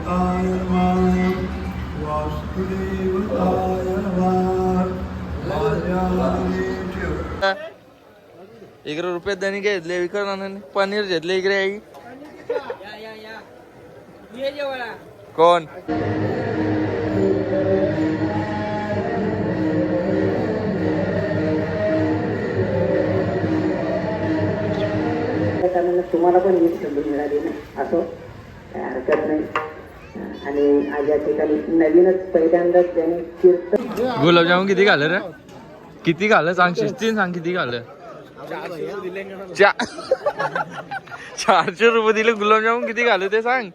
वासुदेवताय नमः वासुदेवताय नमः इकडे रुपये त्यांनी घेतले विकत पनीर घेतले इकडे आई कोण तुम्हाला पण ही संधी मिळाली ना असो काय हरकत नाही. आणि आज या ठिकाणी नवीनच पहिल्यांदाच त्यांनी कीर्तन गुलाबजामुन किती घालं रे किती घालं सांग शिस्तीन सांग किती घालं 400 रुपये दिले गुलाबजामुन किती घालं ते सांग.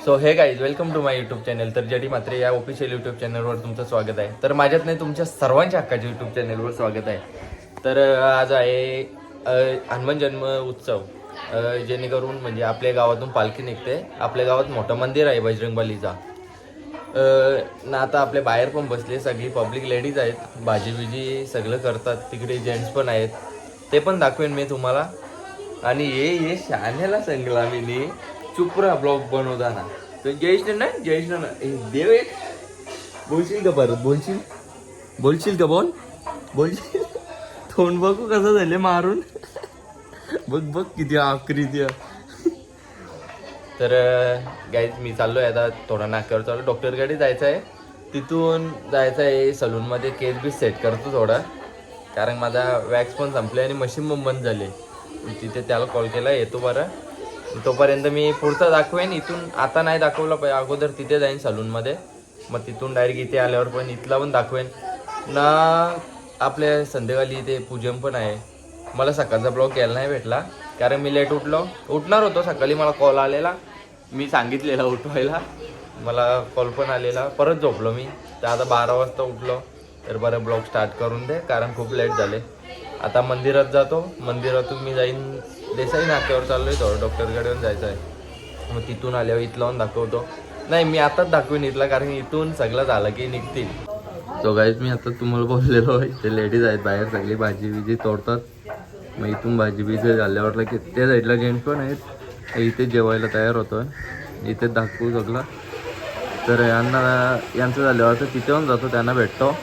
So hey guys welcome to my YouTube channel. तर जडी मात्रे या ऑफिशियल यूट्यूब चॅनलवर तुमचं स्वागत आहे. तर माझ्यात नाही तुमच्या सर्वांच्या हक्काच्या यूट्यूब चॅनलवर स्वागत आहे. तर आज आहे हनुमान जन्म उत्सव. जेणेकरून म्हणजे आपल्या गावातून पालखी निघते. आपल्या गावात मोठं मंदिर आहे बजरंगबलीचा ना. आता आपल्या बाहेर पण बसले सगळी पब्लिक लेडीज आहेत. भाजी बिजी सगळं करतात. तिकडे जेंट्स पण आहेत ते पण दाखवेन मी तुम्हाला. आणि हे शहाण्याला सांगला मी चुपरा ब्लॉग बनवताना तर जयेश ना देव एक बोलशील का परत बोलशील का बोलशील तोंड बघू कसं झाले मारून बघ किती आकृती. तर गाईज मी चाललोय आता थोडा नाक्यावर चाललो. डॉक्टरकडे जायचं आहे. तिथून जायचं आहे सलूनमध्ये केस बी सेट करतो थोडा. कारण माझा वॅक्स पण संपले आणि मशीन पण बंद झाले. तिथे त्याला कॉल केला येतो बरं. तोपर्यंत मी पुढचा दाखवेन. इथून आता नाही दाखवलं पाहिजे अगोदर तिथे जाईन सलूनमध्ये. मग तिथून डायरेक्ट इथे आल्यावर पण इथला पण दाखवेन ना. आपल्या संध्याकाळी इथे पूजन पण आहे. मला सकाळचा ब्लॉग यायला नाही भेटला कारण मी लेट उठणार होतो सकाळी. मला कॉल आलेला मी सांगितलेला उठवायला. मला कॉल पण आलेला परत झोपलो मी. तर आता 12 वाजता उठलो. तर बरं ब्लॉग स्टार्ट करून दे कारण खूप लेट झाले. आता मंदिरात जातो. मंदिरातून मी जाईन देसाई नाक्यावर चाललोय थोडं डॉक्टरकडे जायचं आहे. मग तिथून आल्यावर इथलावून दाखवतो. नाही मी आताच दाखवेन इथला कारण इथून सगळं झालं की निघतील. तो गाईज मी आता तुम्हाला बोललेलो आहे ते लेडीज आहेत बाहेर सगळी भाजी बिजी तोडतात. मग इथून भाजी बिजी झाल्यावर की त्या साईडला जेंट्स पण आहेत. इथे जेवायला तयार होतो इथेच दाखवू सगळं. तर यांचं झाल्यावर तर तिथे पण जातो त्यांना भेटतो.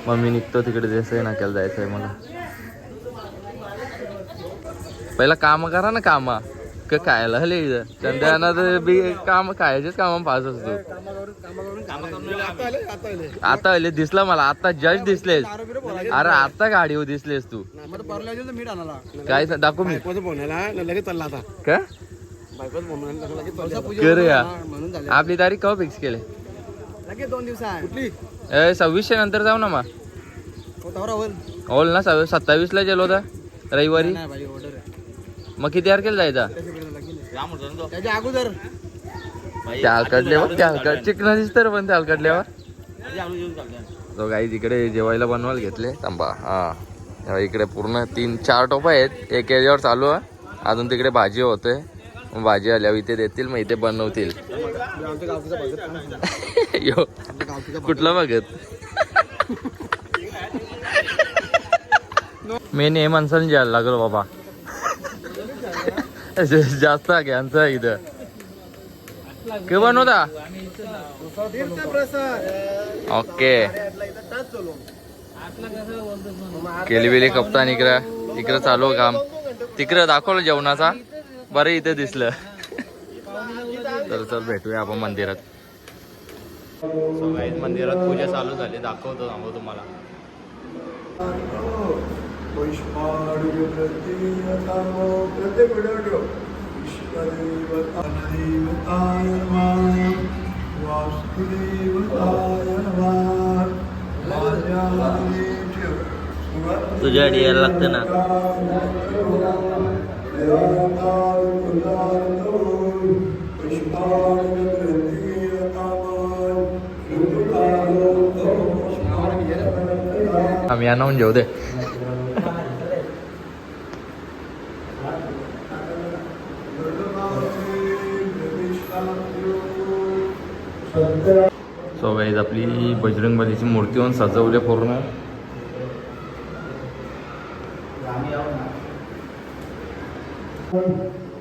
मग मी निघतो तिकडे देसाई नाक्याला जायचं आहे मला. पहिला काम करा ना कामा खायला हले त्यांना तर बी काम खायचेच काम पास असतो. आता आले दिसला मला आता जस्ट दिसलेस. अरे आता गाडीवर दिसलेस तू काय दाखव मी का करूया. आपली तारीख केव्हा फिक्स केली 2600 नंतर जाऊ ना. मग होल ना 27 ला गेलो होता रविवारी. मग किती तारखेला जायचा अगोदर त्या हलकटल्यावर चिकन दिसतं पण त्या हलकटल्यावर. तो गाई तिकडे जेवायला बनवायला घेतले थांबा. हा इकडे पूर्ण 3-4 टोपा आहेत. एक याच्यावर चालू आहे अजून तिकडे भाजी होते. भाजी आल्यावर इथे देतील मग इथे बनवतील. यो कुठला बघत मेन हे माणसाने जायला लागलो बाबा. जास्त घ्यांचं इथं के बनवता ओके केली बिली कप्तान इकडं चालू काम. तिकडं दाखवलं जेवणाचा बरं इथे दिसलं. चल भेटूया आपण मंदिरात. मंदिरात पूजा चालू झाली दाखवतो तुम्हाला. तुझ्या आधी यायला लागतं ना. आम्ही आणून जेऊ दे. सो गाईज आपली बजरंगबलीची मूर्ती होऊन सजवली पूर्ण.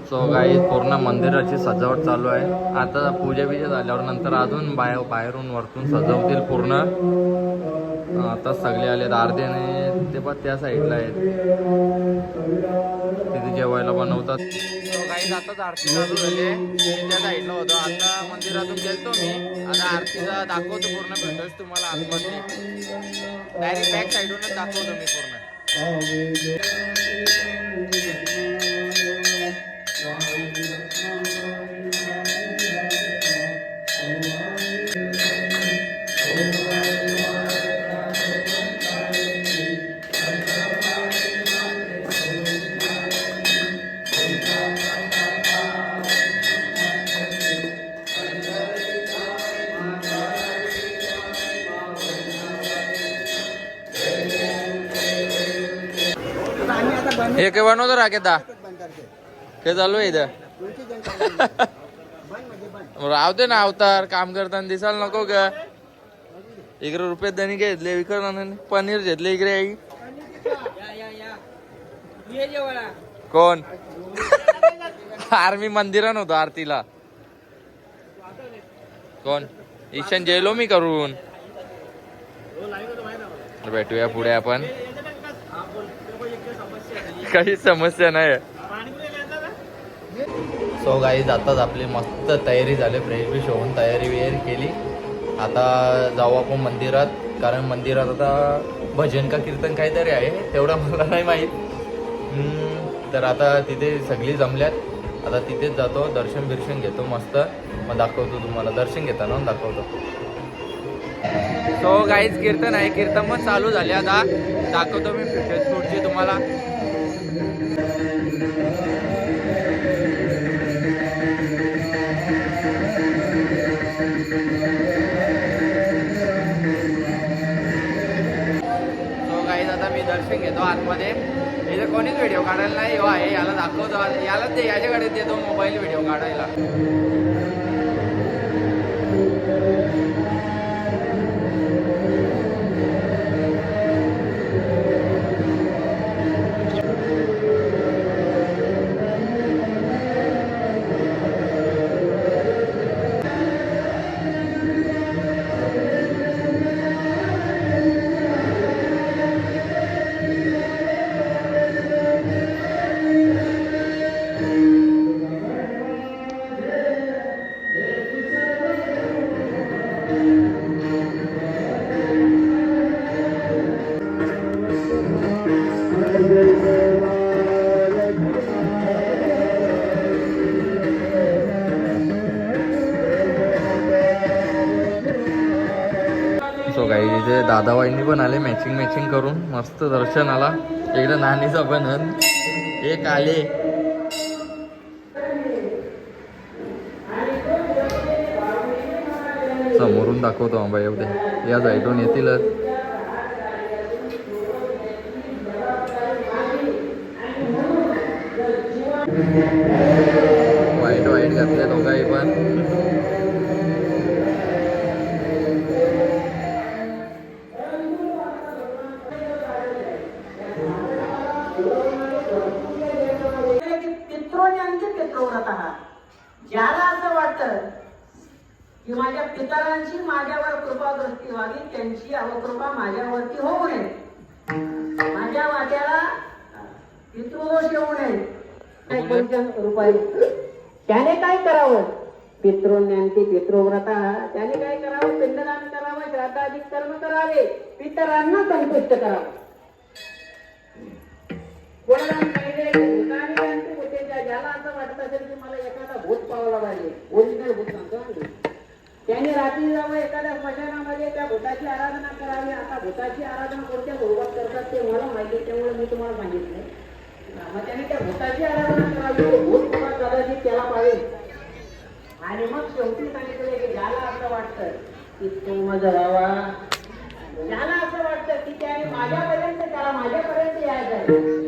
सो गाईज पूर्ण मंदिराची सजावट चालू आहे. आता पूजा बिजा झाल्यावर नंतर अजून बाहेरून वरतून सजवतील पूर्ण. आता सगळे आलेत अर्ध्याने ते पण त्या साईडला आहेत, तिथे जेवायला बनवतात. काही आताच आरती चालू झाली, त्या साईडला होतो. आता मंदिरातून गेलतो मी. आता आरतीचा दाखवतो पूर्ण भेटोच तुम्हाला आतमध्ये. डायरेक्ट बॅक साईडूनच दाखवतो मी पूर्ण. हे काय बनवतो राकेता? काय चालू आहे इथं? राहते ना अवतार, काम करताना दिसाल नको का? इकडे रुपये दणी घेतले विकत, पनीर घेतले इकडे. आई कोण? आर्मी मंदिरात होतो आरतीला. कोण? ईशान जेलो मी करून. भेटूया पुढे आपण. काही समस्या नाही. सो गाईज आताच आपली मस्त तयारी झाली, फ्रेश फ्रेश होऊन तयारी वगैरे केली. आता जाऊ आपण मंदिरात, कारण मंदिरात आता भजन का कीर्तन काहीतरी आहे, तेवढं मला नाही माहीत. तर आता तिथे सगळी जमल्यात. आता तिथेच जातो, दर्शन बिर्शन घेतो मस्त. मग दाखवतो तुम्हाला, दर्शन घेताना दाखवतो. सो गाईज कीर्तन आहे, कीर्तन पण चालू झाले. आता दाखवतो मी पुढची तुम्हाला. आता मी दर्शन घेतो आतमध्ये. इथे कोणीच व्हिडिओ काढायला नाही हो आहे, याला दाखवतो. यालाच ते याच्याकडे देतो मोबाईल व्हिडिओ काढायला. सो काही इथे दादाबाईंनी पण आले मॅचिंग करून, मस्त दर्शन आला. इकडे नानीचा पण एक आले. समोरून दाखवतो आंबा एवढे, या साईडून येतीलच. वाईट घातले दोघाही पण. ज्याला असं वाटतं की माझ्या पितरांची माझ्यावर कृपा दृष्टी व्हावी, त्यांची अवकृपा माझ्यावरती होऊ नये, माझ्या वाट्याला पितृदोष येऊ नये, रुपाई त्याने काय करावं? पितृज्ञांती पितृव्रत, त्याने काय करावं? पिंडदान करावं, श्राद्धाधिक कर्म करावे, पितरांना संतुष्ट करावं. ज्याला असं वाटत असेल की मला एखादा भूत पावला पाहिजे, ओरिजिनल भूत सांगतो, त्याने रात्री जावं एखाद्या स्मशानामध्ये, त्या भूताची आराधना करावी. आता भूताची आराधना कोणत्या स्वरूपात करतात ते मला माहिती, त्यामुळे मी तुम्हाला सांगितलंय. मग त्याने त्या भूताची आराधना करावी, भूत कदाचित त्याला पाहिजे. आणि मग शेवटी सांगितलं की ज्याला असं वाटतं की तो माझा व्हावा, ज्याला असं वाटतं की त्याने माझ्यापर्यंत, त्याला माझ्यापर्यंत यायचं आहे,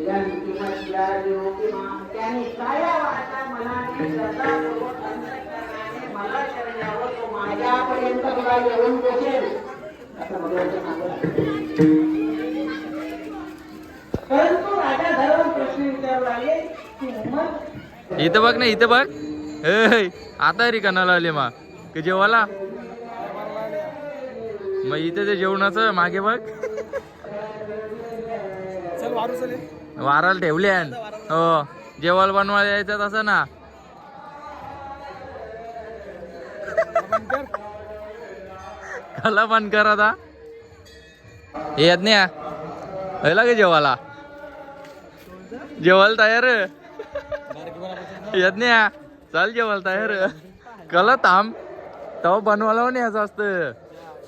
त्याने काया वाचा मनाने श्रद्धापूर्वक अंतःकरणाने त्यापर्यंत तुला येऊन पोचेल असं भगवानचं सांगितलं. परंतु राजा धर्म प्रश्न विचारू लागले की उमर इथं बघ ना, इथं बघ. ए, आता रे कणाला आले मा की जेवायला. मग इथे ते जेवणाचं मागे बघ. वाराला ठेवले हो, जेवायला बनवायला यायचं तसं ना. कला बंद कर आता. हे येत नाही का जेवायला. जेवायला तयार येत नाही. चल जेवायला तयार. कला थांब तवा बनवायला नाही याचं असतं.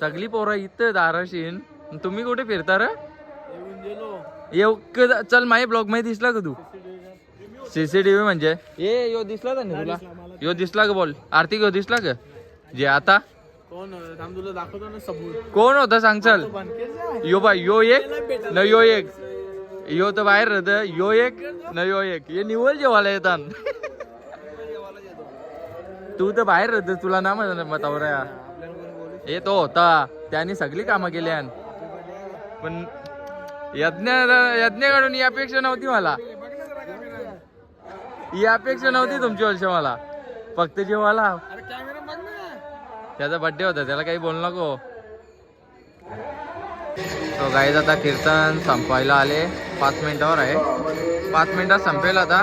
सगळी पोरं इथं दाराशीन, तुम्ही कुठे फिरता रे. येऊ चल, माझ्या ब्लॉग मध्ये दिसला का तू. सीसीटीव्ही म्हणजे ए यो दिसला का नाही तुला. यो दिसला का बोल. आर्थिक यो दिसला का जे आता कोण होता सांग चल. यो बाय यो एक न यो एक. यो तर बाहेर राहत. यो एक न यो एक. हे निवल जेवायला येतात. तू तर बाहेर राहत, तुला ना मतावर हे तो होता. त्याने सगळी कामं केली पण यज्ञ काढून ही अपेक्षा नव्हती मला. ही अपेक्षा नव्हती तुमची वर्ष मला. फक्त जेवायला. त्याचा बर्थडे होता, त्याला काही बोल नको. तो गाईज आता कीर्तन संपायला आले. 5 मिनिटावर आहे. 5 मिनिटात संपेल आता.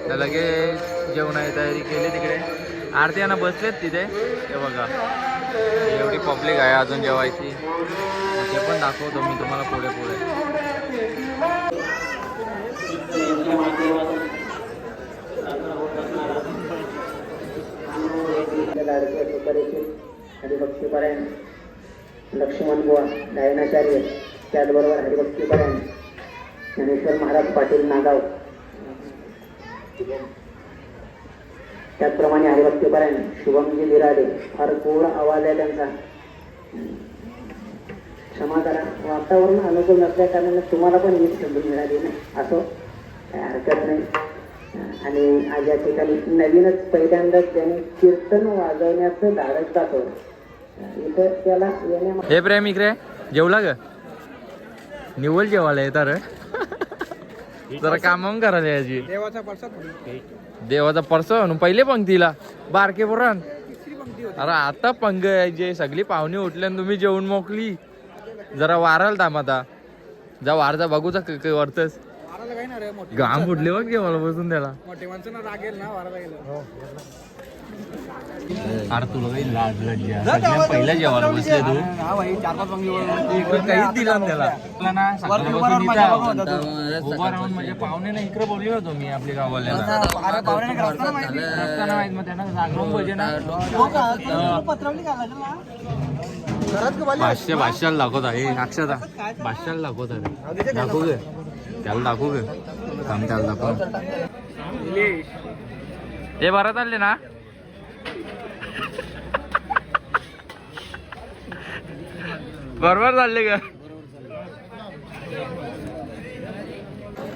तर लगेच जेवणाची तयारी केली तिकडे. आरती यांना बसलेत तिथे. ते बघा एवढी पब्लिक आहे अजून जेवायची. ते पण दाखवतो मी तुम्हाला पुढे पुढे. हरिभक्तीपरायण लक्ष्मण बुवा गायनाचार्य, त्याचबरोबर हरिभक्तीपरायण ज्ञानेश्वर महाराज पाटील नागाव, त्याचप्रमाणे हरिभक्तीपरायण शुभमजी बिराडे. फार गोड आवाज आहे त्यांचा. क्षमा करा, वातावरण अनुकूल नसल्या कारणाने तुम्हाला पण वीज संधी मिळाली नाही. असो, काय हरकत नाही. आणि आज या ठिकाणी नवीनच पहिल्यांदाच त्याने कीर्तन वाजवण्याचं धाडस दाखवलं. इथं त्याला येण्या हे प्रेम इकडे जेवला ग. निवल जेवायला येतात रे. जरा काम करायला यायची. देवाचा परस म्हणून पहिले पंक्तीला बारके पोरान. अरे आता पंग यायचे. सगळी पाहुणे उठले आणि तुम्ही जेवून मोकली. जरा वाराला थांब आता. जा वारचा बघूचा वरतच घाम फुटले बघ जेवायला बसून त्याला. अरे तुला काही लाज लज्जा. पहिला जेवायला बसले तू. काहीच दिला त्याला. उभा राहून म्हणजे पाहुणे ना इकडे बोलली होतो मी आपल्या गावाला. माहित मग त्यांना जागरण पाहिजे ना. भाष्याला दाखवता. हे अक्षता भाष्याला दाखवता. दाखवू गे त्याला. दाखवू गे थांब त्याला दाखव. हे बरं चालले ना. बरोबर चालले का.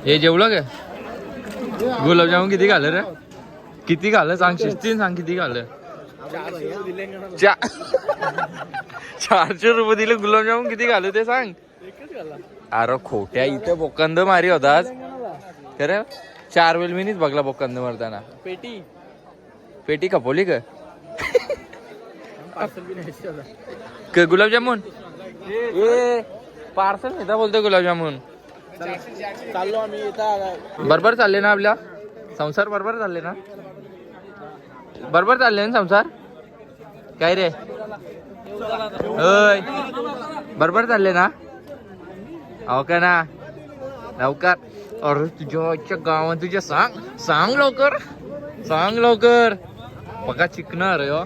हे जेवलं का. गुलाबजामुन किती घालं रे. किती घालं सांग. शिस्तीन सांग किती घालं. 400 रुपये दिले. गुलाबजामुन किती घालू ते सांग. अरे खोट्या. इथे बोकंद मारी होता खरं. 4 वेळ मी नाहीच बघला बोकंद मारताना. पेटी खपवली का. गुलाबजामुन ए पार्सल नेता बोलतोय. गुलाबजामुन चाललो आम्ही. बरोबर चालले ना आपल्या संसार. बरोबर चालले ना. बरोबर चालले ना संसार. काय रे होय बरोबर चालले ना. हो का ना लवकर. अरे तुझ्या गावात तुझ्या सांग लवकर. सांग लवकर. बघा चिकणार हो.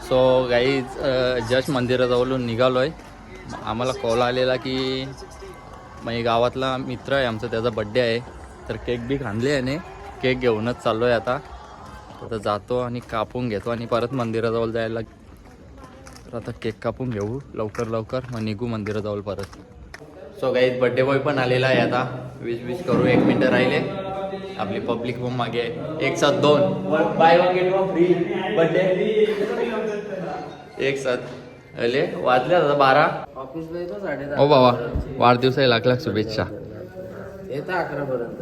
सो गाईज जस्ट मंदिराजवळून निघालोय. आम्हाला कॉल आलेला की मग गावातला मित्र आहे आमचा, त्याचा बड्डे आहे. तर केक बी आणले याने. केक घेऊनच चाललो आहे आता. तर जातो आणि कापून घेतो आणि परत मंदिराजवळ जायला. तर आता केक कापून घेऊ लवकर मग निघू मंदिराजवळ परत. सो गाईज बड्डे बॉय पण आलेला आहे आता. विश करू. 1 मिनिट राहिले. आपली पब्लिक पण मागे आहे. एक साथ 2 बाय 1 गेट 1 फ्री बर्थडे एक साथ अले वाजले आता 12. ऑफिसला येतो 10:30. ओ बाबा वाढदिवसाला लाख लाख शुभेच्छा. येतं 11 पर्यंत.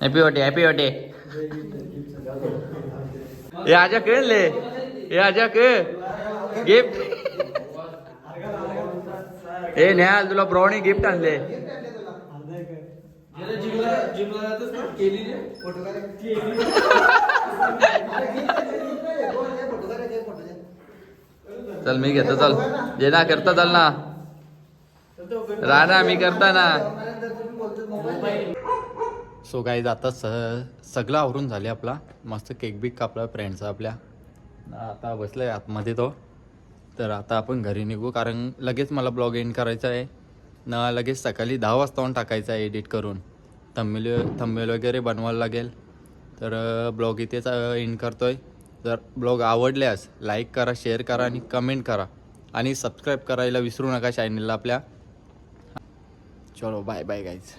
हॅपी बर्थडे ये आजा के ले ये आजा के गिफ्ट ए नेहाल तुला ब्राउनी गिफ्ट आणले. चल मी घेतो चल जे ना करता चल ना राणा मी करता ना. सो गाईज आता सगळं आवरून झाले आपला मस्त केक बिक कापला फ्रेंडचा आपल्या. आता बसलाय आतमध्ये तो. तर आता आपण घरी निघू कारण लगेच मला ब्लॉग एंड करायचा आहे ना. लगेच सकाळी 10 वाजता टाकायचं आहे एडिट करून. थंबनेल वगैरे बनवायला लागेल. तर ब्लॉग इथेच एंड करतोय. जर ब्लॉग आवडल्यास लाईक करा, शेअर करा आणि कमेंट करा आणि सबस्क्राईब करायला विसरू नका चॅनलला आपल्या. चलो बाय बाय गाईज.